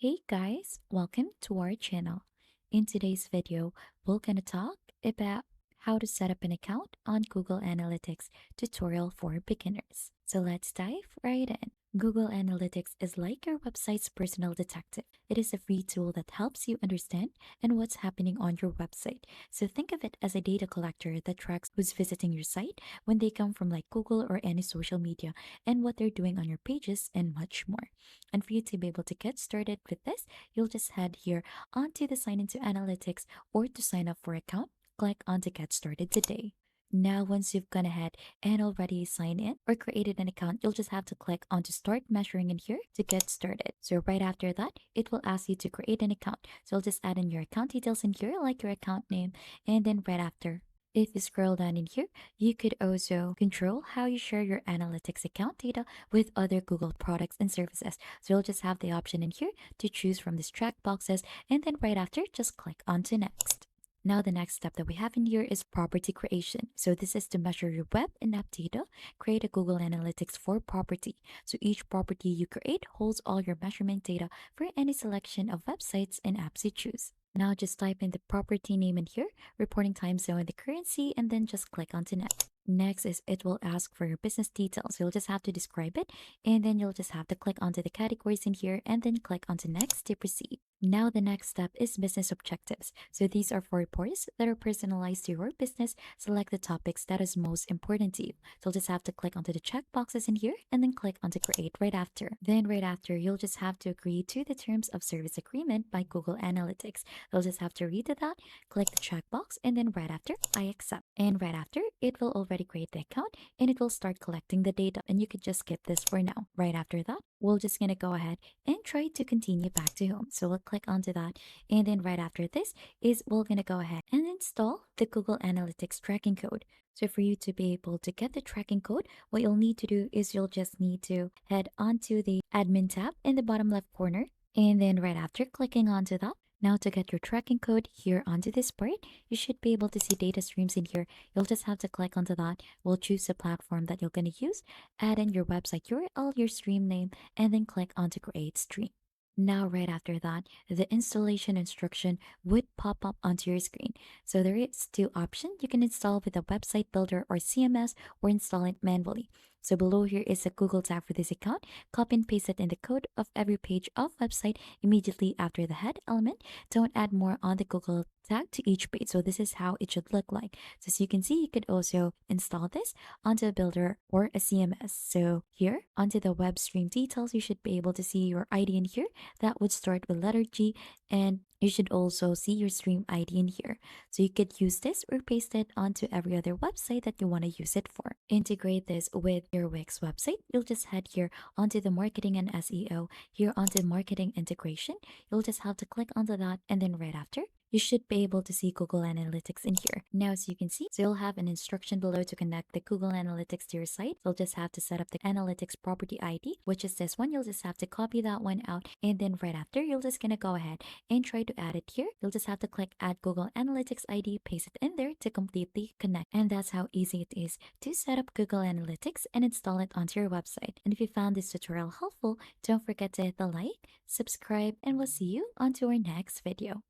Hey guys, welcome to our channel. In today's video, we're gonna talk about how to set up an account on Google Analytics tutorial for beginners. So let's dive right in. Google Analytics is like your website's personal detective. It is a free tool that helps you understand and what's happening on your website. So think of it as a data collector that tracks who's visiting your site when they come from like Google or any social media and what they're doing on your pages and much more. And for you to be able to get started with this, you'll just head here onto the sign into analytics or to sign up for account, click on to get started today. Now, once you've gone ahead and already signed in or created an account, you'll just have to click on to start measuring in here to get started. So right after that, it will ask you to create an account. So you'll just add in your account details in here, like your account name, and then right after, if you scroll down in here, you could also control how you share your analytics account data with other Google products and services. So you'll just have the option in here to choose from these track boxes, and then right after, just click on to next. Now, the next step that we have in here is property creation. So this is to measure your web and app data, create a Google Analytics for property. So each property you create holds all your measurement data for any selection of websites and apps you choose. Now just type in the property name in here, reporting time zone, the currency, and then just click on to next. Next is it will ask for your business details. You'll just have to describe it, and then you'll just have to click onto the categories in here and then click onto next to proceed. Now the next step is business objectives. So these are for reports that are personalized to your business. Select the topics that is most important to you. So you'll just have to click onto the check boxes in here and then click onto create right after. Then right after, you'll just have to agree to the terms of service agreement by Google Analytics. You'll just have to read that, click the checkbox, and then right after, I accept. And right after, it will already create the account and it will start collecting the data. And you could just skip this for now. Right after that, we're just gonna go ahead and try to continue back to home. So we'll click onto that. And then right after this is we're gonna go ahead and install the Google Analytics tracking code. So for you to be able to get the tracking code, what you'll need to do is you'll just need to head onto the admin tab in the bottom left corner. And then right after clicking onto that, now to get your tracking code here onto this part, you should be able to see data streams in here. You'll just have to click onto that. We'll choose the platform that you're going to use, add in your website URL, your stream name, and then click on to create stream. Now, right after that, the installation instruction would pop up onto your screen. So there is two options. You can install with a website builder or CMS or install it manually. So below here is a Google tag for this account. Copy and paste it in the code of every page of website immediately after the head element. Don't add more on the Google tag to each page. So this is how it should look like. So as you can see, you could also install this onto a builder or a CMS. So here onto the web stream details, you should be able to see your ID in here that would start with letter G, and you should also see your stream ID in here. So you could use this or paste it onto every other website that you want to use it for. Integrate this with your Wix website. You'll just head here onto the marketing and SEO, here onto marketing integration. You'll just have to click onto that, and then right after, you should be able to see Google Analytics in here. Now, as you can see, so you'll have an instruction below to connect the Google Analytics to your site. You'll just have to set up the Analytics property ID, which is this one. You'll just have to copy that one out. And then right after, you're just going to go ahead and try to add it here. You'll just have to click add Google Analytics ID, paste it in there to completely connect. And that's how easy it is to set up Google Analytics and install it onto your website. And if you found this tutorial helpful, don't forget to hit the like, subscribe, and we'll see you onto our next video.